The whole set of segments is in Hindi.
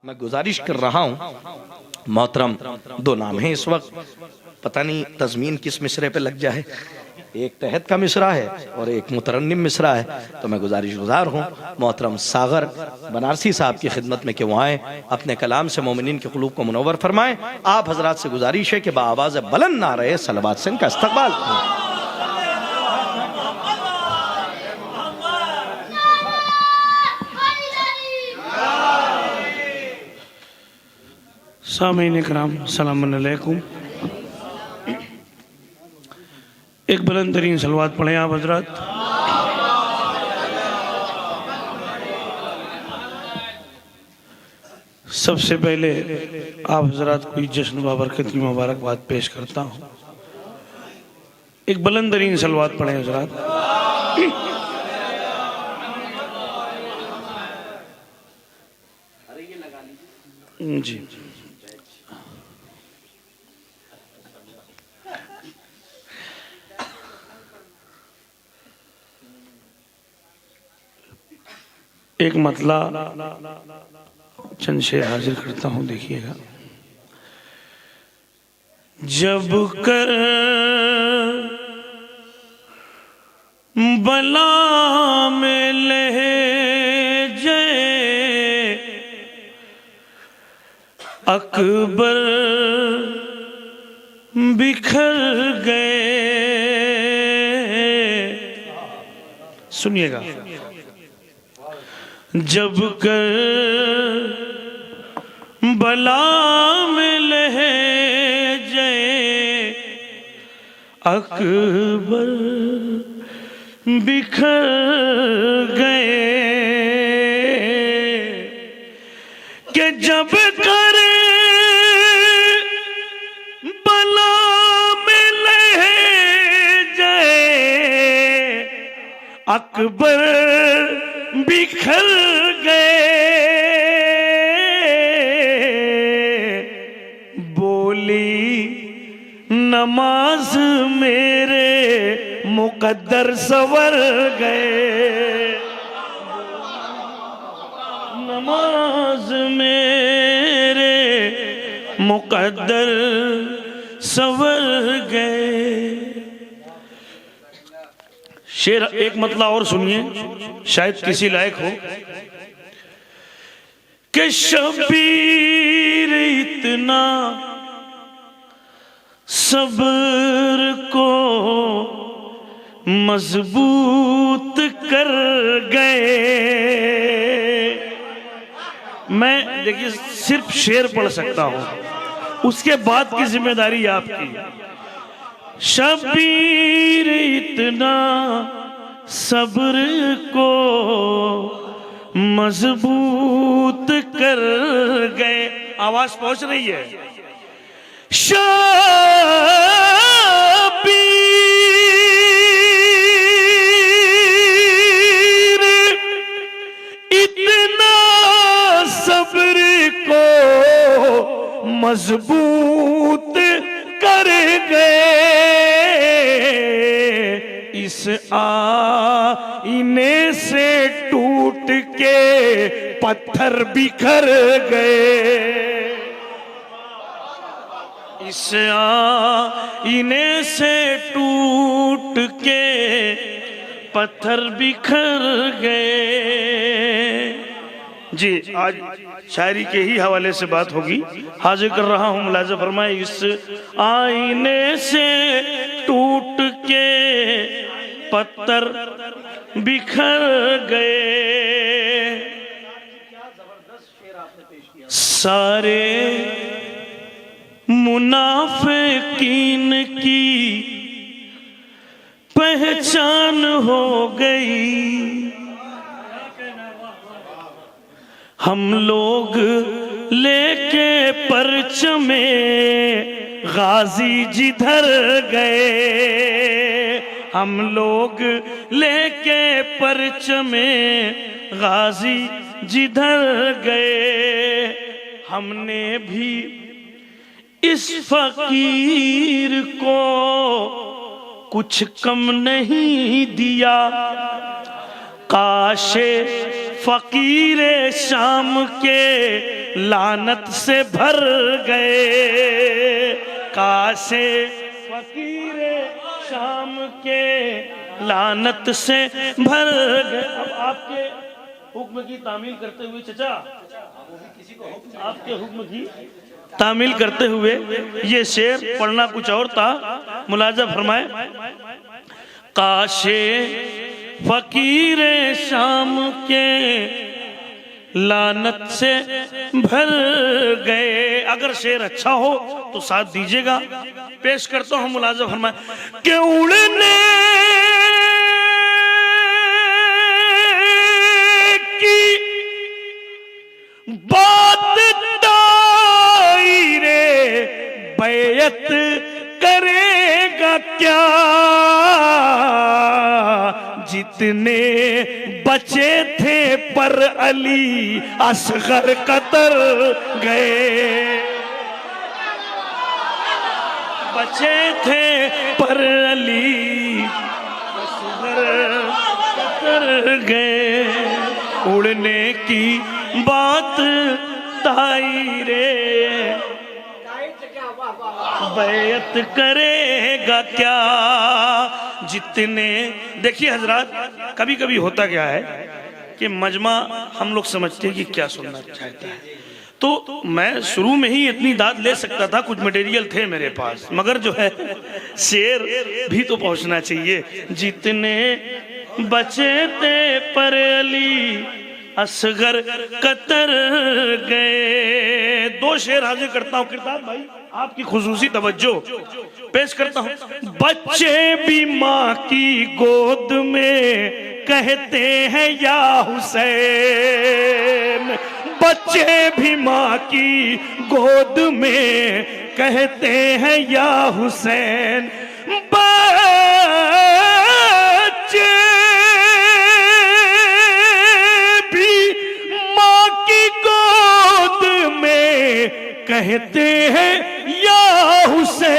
मैं गुजारिश कर रहा हूँ मोहतरम, दो नाम हैं इस वक्त, पता नहीं तज़मीन किस मिसरे पे लग जाए। एक तहत का मिसरा है और एक मुतरन्निम मिसरा है। तो मैं गुजारिश गुजार हूँ मोहतरम सागर बनारसी साहब की खिदमत में कि वो आए, अपने कलाम से मोमिनीन के क़ुलूब को मुनव्वर फरमाएं। आप हजरात से गुजारिश है कि बाआवाज़ बुलंद ना रहे सलवात से इनका इस्तक़बाल करें। सामीन इकराम सलाम अलैकुम। एक बुलंद तरीन सलवात पढ़ें आप हजरात। सबसे पहले आप हजरात को जश्न बाबरकत की मुबारकबाद पेश करता हूँ। एक बुलंद तरीन सलवात पढ़ें हजरात। जी एक मतला चंद शेर हाजिर करता हूं, देखिएगा। जब कर बला में लहजे अकबर बिखर गए। सुनिएगा। जब कर बला में लहजे अकबर बिखर गए कि जब कर बला में लहजे अकबर बिखर गए। बोली नमाज मेरे मुकद्दर सवर गए। नमाज मेरे मुकद्दर सवर गए। शेर एक मतला और सुनिए, शायद किसी लायक हो। कि शबीर इतना सब्र को मजबूत कर गए। मैं देखिए सिर्फ शेर पढ़ सकता हूं, उसके बाद की जिम्मेदारी आपकी। शबीर इतना सब्र को मजबूत कर गए। आवाज पहुंच रही है। शबीर इतना सब्र को मजबूत कर गए। इस आईने से टूट के पत्थर बिखर गए। इस आईने से टूट के पत्थर बिखर गए। जी आज शायरी के ही हवाले से बात होगी, हाजिर कर रहा हूं। मुलाज़ा फरमाए। इस आईने से टूट के पत्थर बिखर गए। सारे मुनाफिकीन की पहचान हो गई। हम लोग लेके परचमे गाजी जिधर गए। हम लोग लेके परचमे गाजी जिधर गए। हमने भी इस फकीर को कुछ कम नहीं दिया। काशे फकीरे शाम के लानत से भर गए, काशे फकीरे शाम के लानत से भर गए। अब आपके हुक्म की तामील करते हुए चचा, आपके हुक्म की तामील करते हुए ये शेर पढ़ना कुछ और था, मुलाजा फरमाए। काशे फकीरे शाम के लानत से भर गए। अगर शेर अच्छा हो तो साथ दीजिएगा। पेश करता हूं मुलाजा फरमाए कि उड़ने की बात दायरे बैयत करेगा क्या, जितने बचे थे पर अली असगर कतर गए, बचे थे पर अली असगर कतर गए। उड़ने की बात तायरे बैयत करेगा क्या, जितने। देखिए हजरात, कभी कभी होता क्या है कि मजमा हम लोग समझते हैं कि क्या सुनना चाहता है, तो मैं शुरू में ही इतनी दाद ले सकता था, कुछ मटेरियल थे मेरे पास, मगर जो है शेर भी तो पहुंचना चाहिए। जितने बचे थे पर अली असगर कतर गए। दो शेर हाजिर करता हूं किरदार भाई, आपकी खुसूसी तवज्जो पेश करता हूं। बच्चे भी माँ की गोद में कहते हैं या हुसैन, बच्चे भी माँ की गोद में कहते हैं या हुसैन, बच्चे भी माँ की गोद में कहते हैं या हुसैन,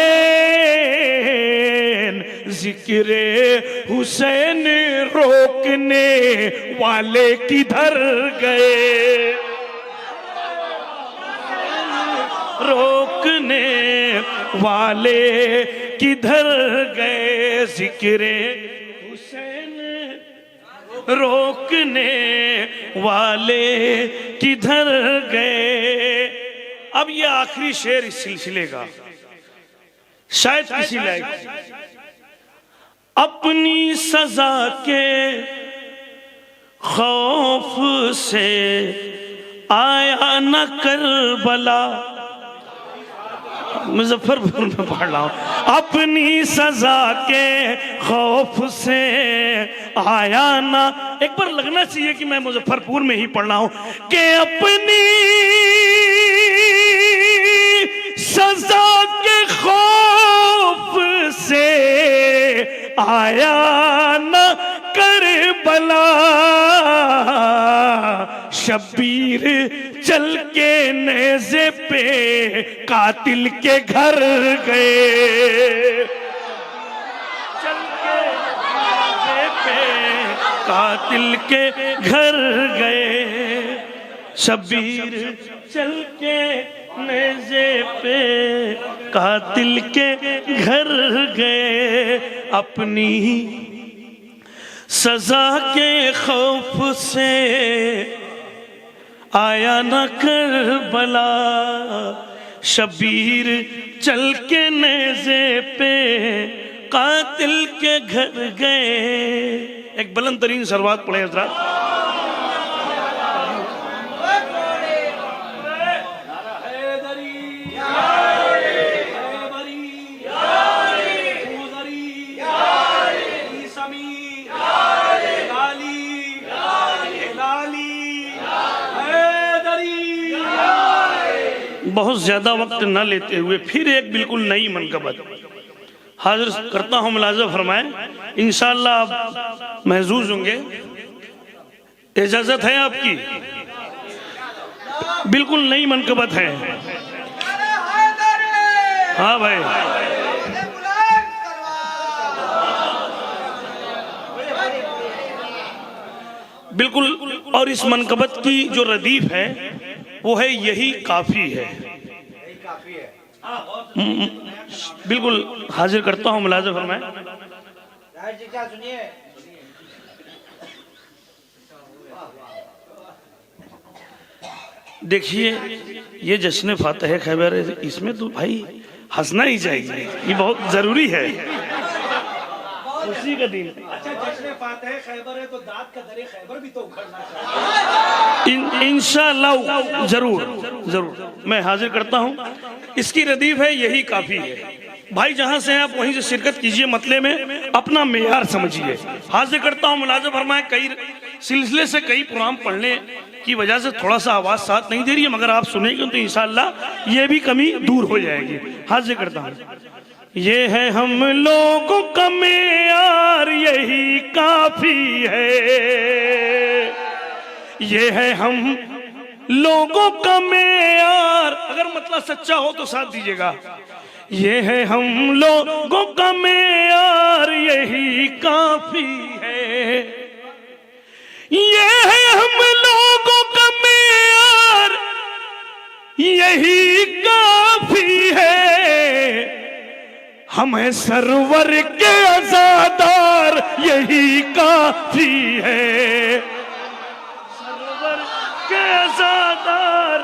जिक्रे हुसैन रोकने वाले किधर गए, रोकने वाले किधर गए, जिक्रे हुसैन रोकने वाले किधर गए। अब ये आखिरी शेर इस सिलसिले का, शायद किसी लायक। अपनी सजा के खौफ से आया न करबला, मुजफ्फरपुर में पढ़ रहा हूं। अपनी सजा के खौफ से आया ना, एक बार लगना चाहिए कि मैं मुजफ्फरपुर में ही पढ़ रहा हूं, कि अपनी सजा के खौफ से आया ना करबला, शब्बीर चल के नेज़े पे कातिल के घर गए, चल के नेज़े पे कातिल के घर गए, शब्बीर चल के नेज़े पे कातिल के घर गए। अपनी सजा के खौफ से आया न करबला, शबीर चल के नेज़े पे कातिल के घर गए। एक बुलंद तरीन सरवात पढ़े हज़रात। बहुत ज्यादा वक्त न लेते हुए फिर एक बिल्कुल नई मनकबत हाजिर करता हूं, मुलाज़ा फरमाए। इंशाअल्लाह आप महजूज होंगे, इजाजत है आपकी। बिल्कुल नई मनकबत है। हाँ भाई, बिल्कुल। और इस मनकबत की जो रदीफ है वो है यही काफी है। बिल्कुल हाजिर करता हूँ, मुलाज़ा फरमाएं। देखिए ये जश्न फातह खैबर, इसमें तो भाई हंसना ही चाहिए, ये बहुत जरूरी है। उसी का दिन अच्छा, जश्न फातह खैबर है तो दाद का दरे खैबर भी तो उखड़ना चाहिए। इंशाअल्लाह जरूर जरूर मैं हाजिर करता हूँ। इसकी रदीफ है यही काफी है। भाई जहां से हैं आप वहीं से शिरकत कीजिए, मतले में अपना मेयार समझिए। हाजिर करता हूँ, मुलाज़ा फरमाएं। कई सिलसिले से कई प्रोग्राम पढ़ने की वजह से थोड़ा सा आवाज साथ नहीं दे रही है, मगर आप सुनेंगे तो इंशाअल्लाह ये भी कमी दूर हो जाएगी। हाजिर करता हूँ। ये है हम लोगों का मेयार यही काफी है, ये है हम लोगों का मेयार। अगर मतलब सच्चा हो तो साथ दीजिएगा। ये है हम लोगों का मेयार यही काफी है, ये है हम लोगों का मेयार यही काफी है, हमें सरवर के अज़ादार यही काफी है, सरवर के अज़ादार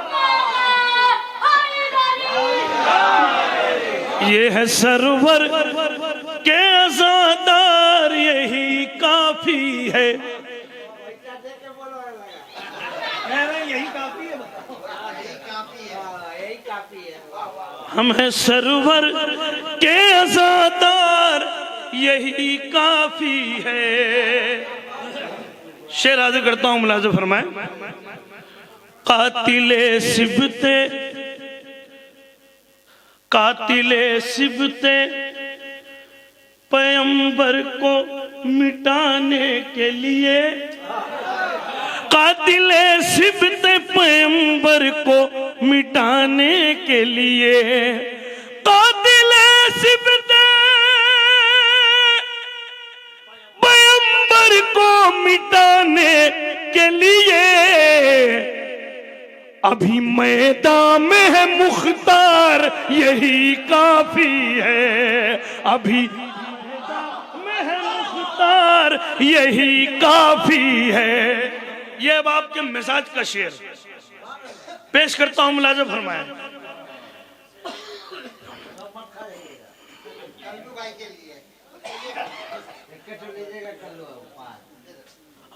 ये है सरवर के अज़ादार यही काफी है। यही काफी है, हम है सरवर के अज़ादार यही काफी है। शेर हाज़िर करता हूँ, मुलाज़ा फरमाएं। कातिले सिबते पैगंबर को मिटाने के लिए, कातिले सिबते पैगंबर को मिटाने के लिए, कातिले सिबते पैगंबर को मिटाने के लिए, अभी मैदान में है मुख्तार यही काफी है, अभी मैदान में है मुख्तार यही काफी है। ये अब आपके मिजाज का शेर पेश करता हूं, मुलाज़ा फरमाएं।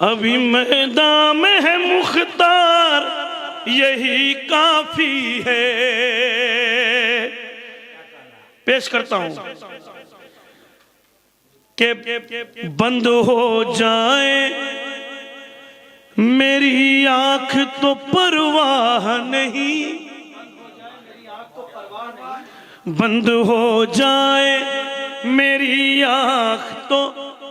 अभी मैदान में है मुख्तार यही काफी है। पेश करता हूं कि बंद हो जाए मेरी आंख तो परवाह नहीं, बंद हो जाए मेरी आंख तो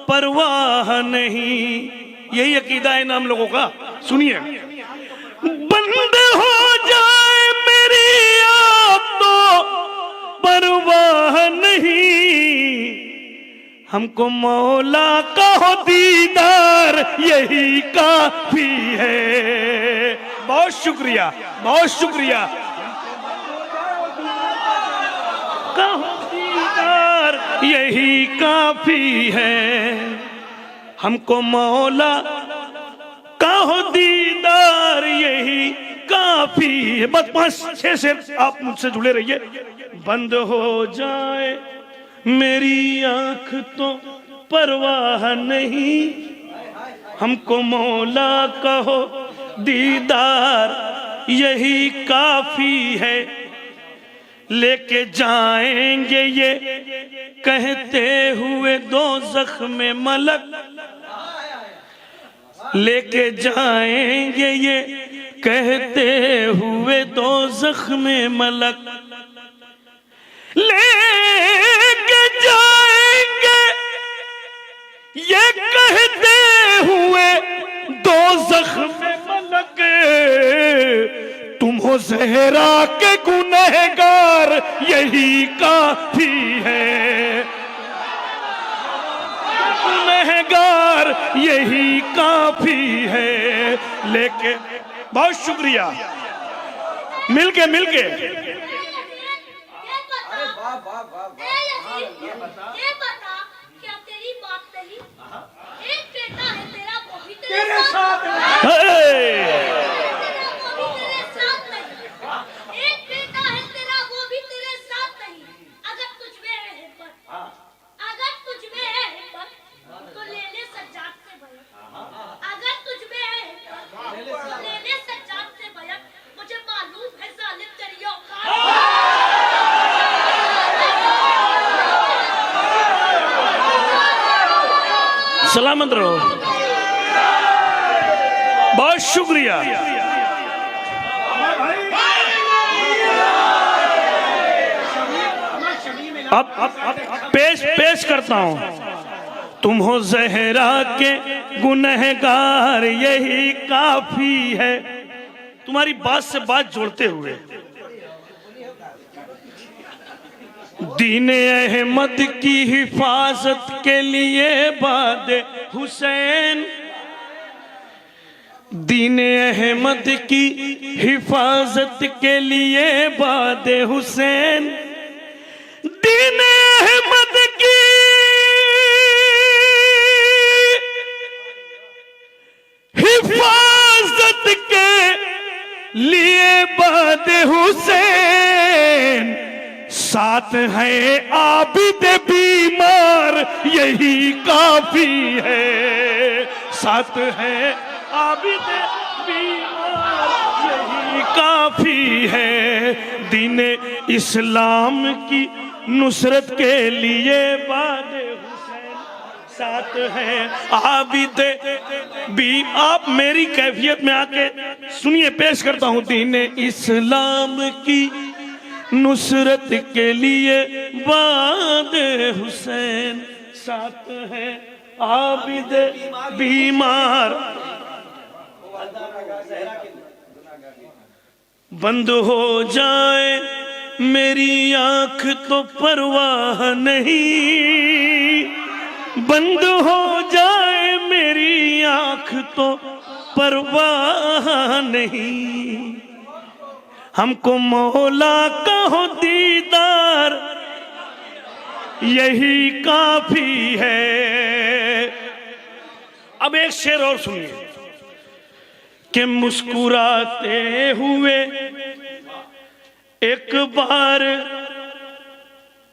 परवाह नहीं। यही अकीदा है नाम लोगों का। सुनिए, बंद हो जाए मेरी आंख तो परवाह नहीं, हमको मौला का हो दीदार यही काफी है। बहुत शुक्रिया, बहुत शुक्रिया। का हो दीदार यही काफी है, हमको मौला का हो दीदार यही काफी है। बस 5-6 से आप मुझसे जुड़े रहिए। बंद हो जाए मेरी आंख तो परवाह नहीं, हमको मौला का हो दीदार यही काफी है। लेके जाएंगे ये कहते हुए दोज़ख में मलक, लेके जाएंगे ये कहते हुए दोज़ख में मलक, लेके जाएंगे ये कहते हुए दोज़ख में मलक, तुम हो ज़हरा के गुनहगार यही काफी है, गुनहगार यही काफी है। लेके, बहुत शुक्रिया, मिलके मिलके। ये बता क्या तेरी बात नहीं? एक बेटा है तेरा, वो भी तेरे साथ नहीं। वो भी तेरे साथ नहीं। एक बेटा है तेरा, वो भी तेरे साथ नहीं। अगर तुझ में है हिम्मत, अगर तुझ में है हिम्मत, तो ले ले सज्जाद से बैठ। अगर तुझ में है हिम्मत, तो ले ले सज्जाद से बैठ। मुझे मालूम है जालिम तेरी औकात। सलामत रहो, बहुत शुक्रिया। अब पेश करता हूं। तुम हो जहरा के गुनहगार, यही काफी है। तुम्हारी बात से बात जोड़ते हुए, दीन अहमद की हिफाजत के लिए बाद हुसैन, दीन अहमद की हिफाजत के लिए बाद हुसैन, दीन अहमद की हिफाजत के लिए बाद हुसैन, साथ है आबिद बीमार, यही काफी है। साथ है आबिद बीमार, यही काफी है। दीन इस्लाम की नुसरत के लिए बाद हुसैन, साथ है आबिद भी। आप मेरी कैफियत में आके सुनिए, पेश करता हूं। दीन इस्लाम की नुसरत के लिए बाद हुसैन, साथ है आबिद बीमार। बंद हो जाए मेरी आंख तो परवाह नहीं, बंद हो जाए मेरी आंख तो परवाह नहीं। हमको मौला का हो दीदार, यही काफी है। अब एक शेर और सुनिए कि मुस्कुराते हुए एक बार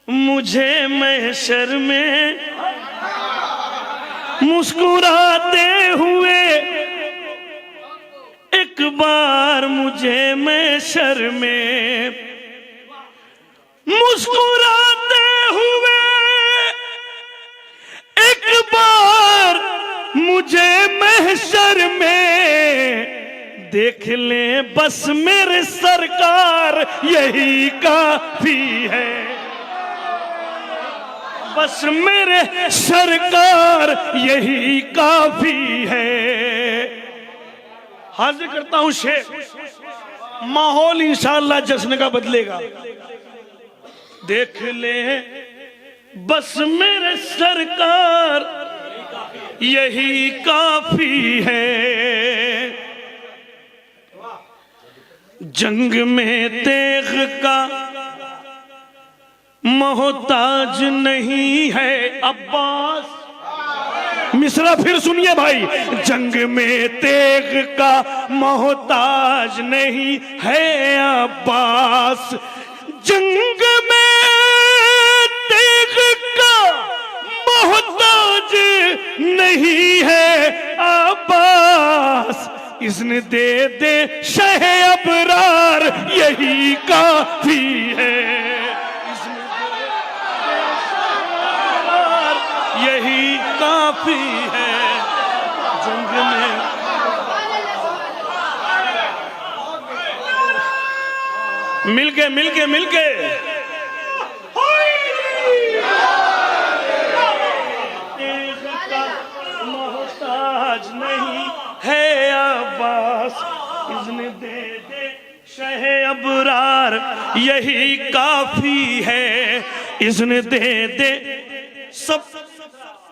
मुझे महशर में, मुस्कुराते हुए एक बार मुझे महशर में, मुस्कुराते हुए एक बार मुझे महशर में, देख ले बस मेरे सरकार, यही काफी है। बस मेरे सरकार, यही काफी है। हाजिर करता हूं शेर, माहौल इंशाअल्लाह जश्न का बदलेगा। देख ले बस मेरे सरकार, यही काफी है। जंग में तेग का मोहताज नहीं है अब्बास। मिसरा फिर सुनिए भाई, जंग में तेग का मोहताज नहीं है अब्बास, जंग में तेग का मोहताज नहीं है अब्बास, इसने दे दे शह अबरार, यही काफी है। इसने दे दे शह अबरार, यही काफी है। जंग में मिलके मिलके मिलके मोहताज नहीं है अब्बास, इज़्न दे दे शह अबरार, यही काफी है। इज़्न दे दे सब।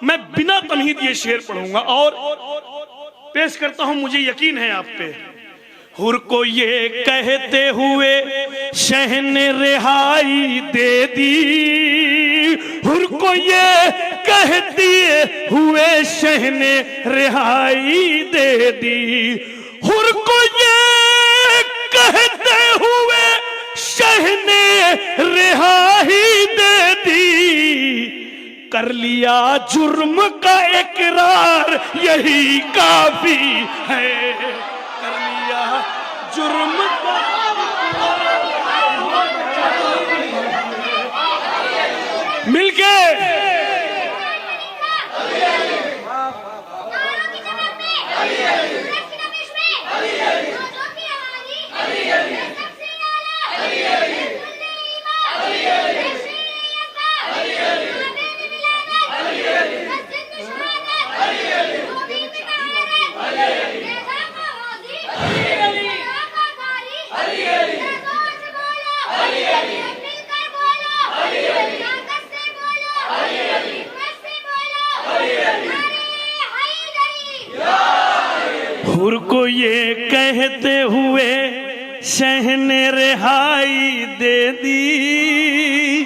मैं बिना तमहीद ये शेर पढ़ूंगा और पेश करता हूं, मुझे यकीन है आप पे। हुर को ये कहते हुए शह ने रिहाई दे दी, हुर को ये कहते हुए शह ने रिहाई दे दी, हुर को ये कहते हुए शह ने रिहाई दे दी, कर लिया जुर्म का इकरार यही काफी है, कर लिया जुर्म का मिलके हुर को ये कहते हुए शह ने रिहाई दे दी,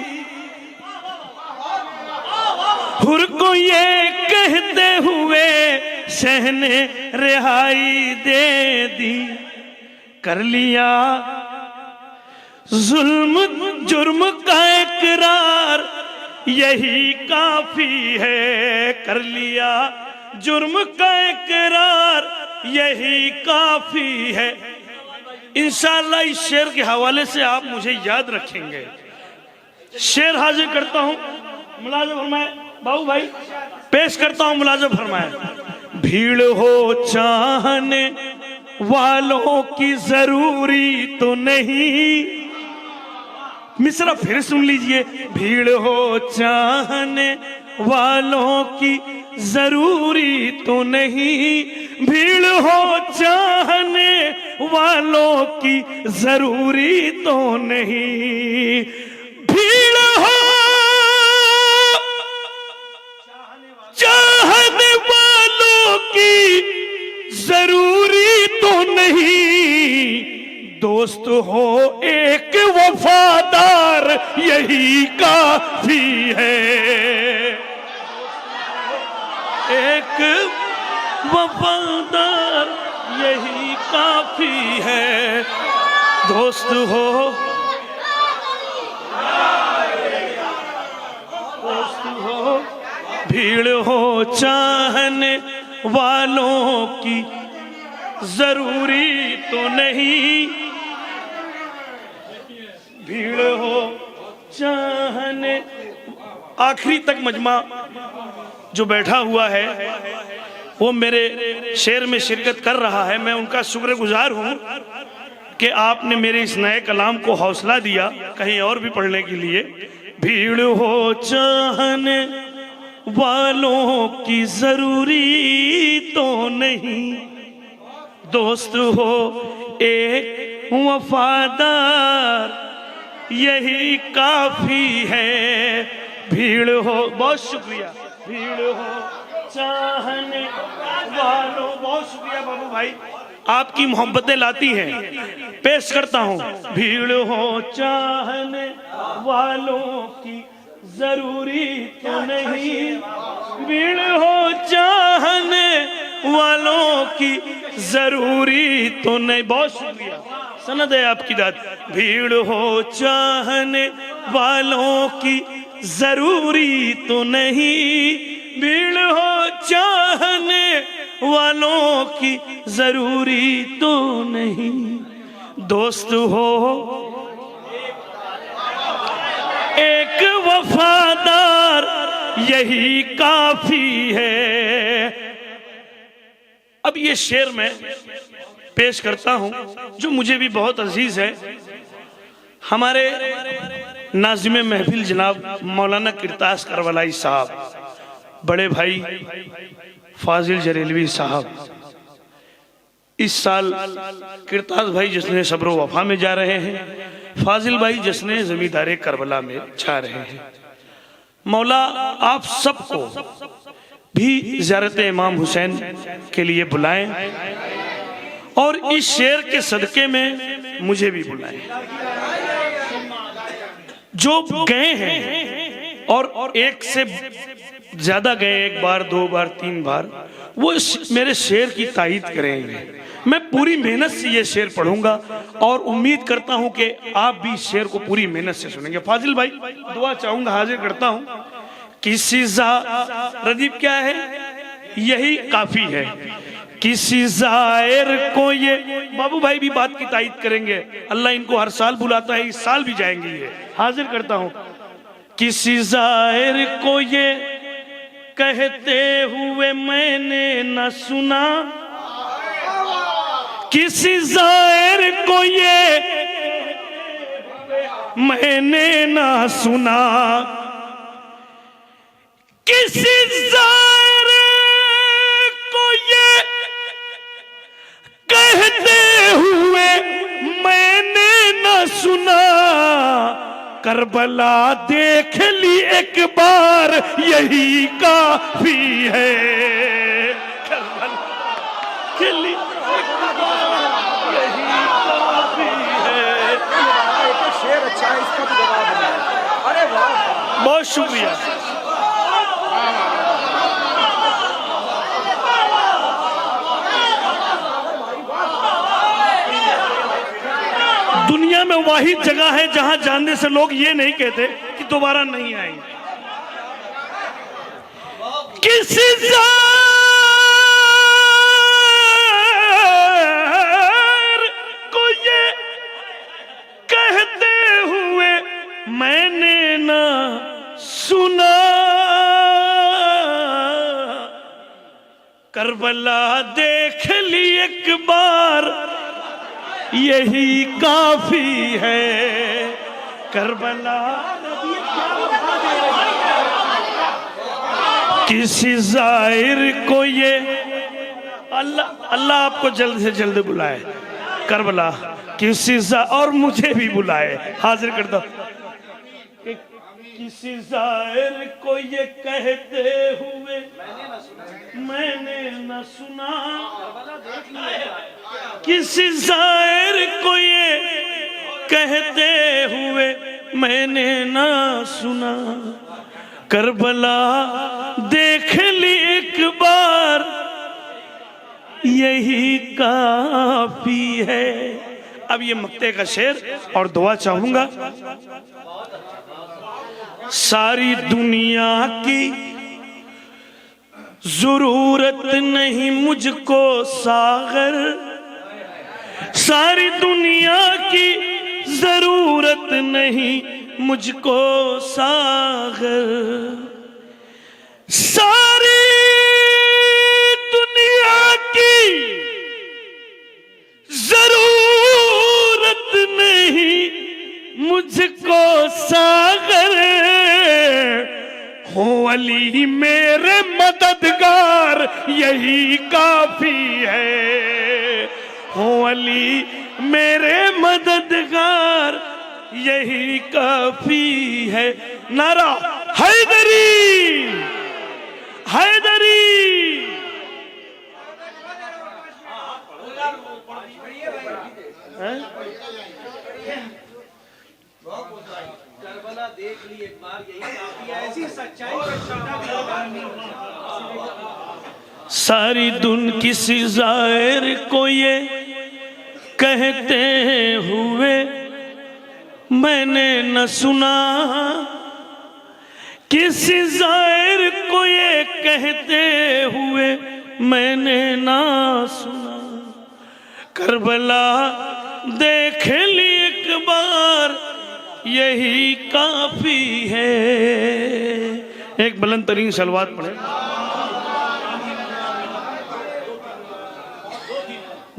हुर को ये कहते हुए शह ने रिहाई दे दी, कर लिया जुल्म जुर्म का इकरार यही काफी है, कर लिया जुर्म का इकरार यही काफी है। इंशाअल्लाह इस शेर के हवाले से आप मुझे याद रखेंगे। शेर हाजिर करता हूं, मुलाज़ा फरमाए बाबू भाई, पेश करता हूं, मुलाज़ा फरमाए। भीड़ हो चाहने वालों की जरूरी तो नहीं, मिसरा फिर सुन लीजिए। भीड़ हो चाहने वालों की जरूरी तो नहीं, भीड़ हो चाहने वालों की जरूरी तो नहीं, भीड़ हो चाहने वालों की जरूरी तो नहीं, दोस्त हो एक वफादार यही काफी है, एक वफादार यही काफी है, दोस्त हो दोस्त हो, भीड़ हो चाहने वालों की जरूरी तो नहीं, भीड़ हो चाहने। आखिरी तक मजमा जो बैठा हुआ है वो मेरे शेर में शिरकत कर रहा है, मैं उनका शुक्रगुजार हूं कि आपने मेरे इस नए कलाम को हौसला दिया कहीं और भी पढ़ने के लिए। भीड़ हो चाहने वालों की जरूरी तो नहीं, दोस्त हो एक वफादार यही काफी है, भीड़ हो। बहुत शुक्रिया। भीड़ हो चाहने वालों, बहुत शुक्रिया बाबू भाई, आपकी मोहब्बतें लाती हैं। पेश करता हूं, भीड़ हो चाहने वालों की जरूरी तो नहीं, भीड़ हो चाहने वालों की जरूरी तो नहीं। बहुत शुक्रिया, सनद है आपकी दाद। भीड़ हो चाहने वालों की जरूरी तो नहीं, भीड़ हो चाहने वालों की जरूरी तो नहीं, दोस्त हो एक वफादार यही काफी है। अब ये शेर मैं पेश करता हूं जो मुझे भी बहुत अजीज है। हमारे नाज़िम महफिल जनाब मौलाना किरतास करबलाई साहब, बड़े भाई फाजिल जरेलवी साहब, इस साल किरतास भाई जश्न सब्र वफा में जा रहे हैं, फाजिल भाई जश्न जमींदारे करबला में जा रहे हैं। मौला आप सबको भी ज़ियारत इमाम हुसैन के लिए बुलाएं और इस शेर के सदके में मुझे भी बुलाएं। जो गए हैं और एक से ज्यादा गए, एक बार, दो बार, तीन बार, वो मेरे शेर की तायीद करेंगे। मैं पूरी मेहनत से ये शेर पढ़ूंगा और उम्मीद करता हूं कि आप भी इस शेर को पूरी मेहनत से सुनेंगे। फाजिल भाई दुआ चाहूंगा, हाजिर करता हूं। किसी रदीप क्या है, यही काफी है। किसी जायर को ये, बाबू भाई भी बात की तायीद करेंगे। अल्लाह इनको हर साल बुलाता है, इस साल भी जाएंगे ये। हाजिर करता हूं। किसी जायर को ये कहते हुए मैंने न सुना, किसी जायर को ये मैंने ना सुना, किसी जायर को ये कहते हुए मैंने ना सुना, करबला देख ली एक बार यही काफी है। करबला के लिए यही काफी है। शेर अच्छा है, इसका भी जवाब है। अरे वाह, बहुत शुक्रिया। दुनिया में वाहिद जगह है जहां जानने से लोग ये नहीं कहते कि दोबारा नहीं आएंगे। किसी को ये कहते हुए मैंने ना सुना, करबला देख ली एक बार यही काफी है। करबला किसी जाहिर को ये, अल्लाह आपको जल्द से जल्द बुलाए। करबला किसी और मुझे भी बुलाए। हाजिर करता कि किसी जाहिर को ये कहते हुए मैंने न सुना, किसी जाहिर को ये कहते हुए मैंने ना सुना, करबला देख ली एक बार यही काफी है। अब ये मक्ते का शेर और दुआ चाहूंगा। सारी दुनिया की जरूरत नहीं मुझको सागर, सारी दुनिया की जरूरत नहीं मुझको सागर, सारी दुनिया की जरूरत नहीं मुझको सागर, हो अली मेरे मददगार यही काफी है। हो अली मेरे मददगार यही काफी है। नारा हैदरी हैदरी। करबला देख ली एक बार यही काफी है। ऐसी सच्चाई सारी दुन किसी जाहिर को ये कहते हुए मैंने न सुना, किसी जाहिर को ये कहते हुए मैंने ना सुना, करबला देख ली एक बार यही काफी है। एक बुलंद तरीन सलवात पढ़े।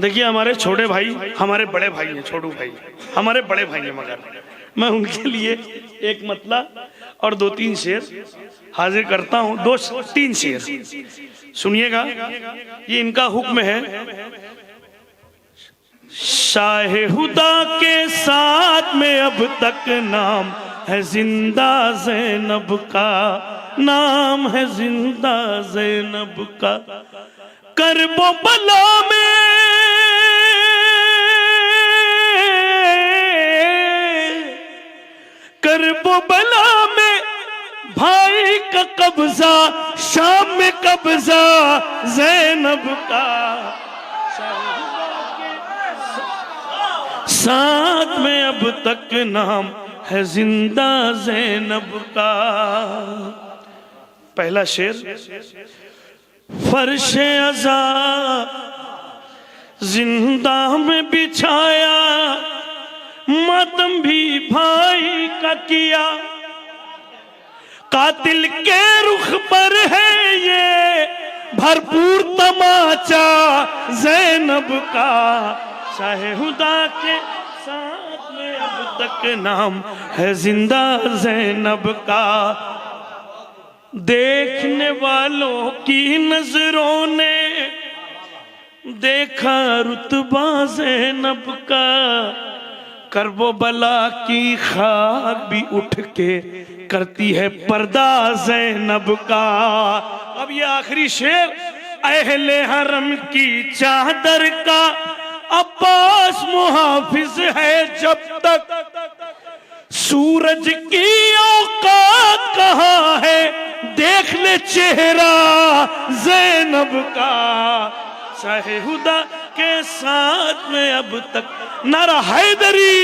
देखिए हमारे छोटे भाई हमारे बड़े भाई हैं, छोटू भाई हमारे बड़े भाई हैं, मगर मैं उनके लिए एक मतला और दो तीन शेर हाजिर करता हूं। दो तीन शेर सुनिएगा, ये इनका हुक्म है। शाह हुदा के साथ में अब तक नाम है जिंदा ज़ैनब का, नाम है जिंदा ज़ैनब का। करबो बला में करबो बला में भाई का कब्जा, शाम में कब्जा ज़ैनब का। साथ में अब तक नाम है जिंदा ज़ैनब का। पहला शेर, फर्शे अज़ा जिंदा में बिछाया, मातम भी भाई का किया। कातिल के रुख पर है ये भरपूर तमाचा ज़ैनब का। शाहे हुदा के साथ में अब तक नाम है जिंदा ज़ैनब का। देखने वालों की नजरों ने देखा रुतबा ज़ैनब का। करबो बला की खाक भी उठ के करती है पर्दा ज़ैनब का। अब ये आखिरी शेर, अहले हरम की चादर का अब्बास मुहाफिज है जब तक। सूरज की औकात कहाँ है, देख ले चेहरा ज़ैनब का। शाहे हुदा के साथ में अब तक नारा हैदरी।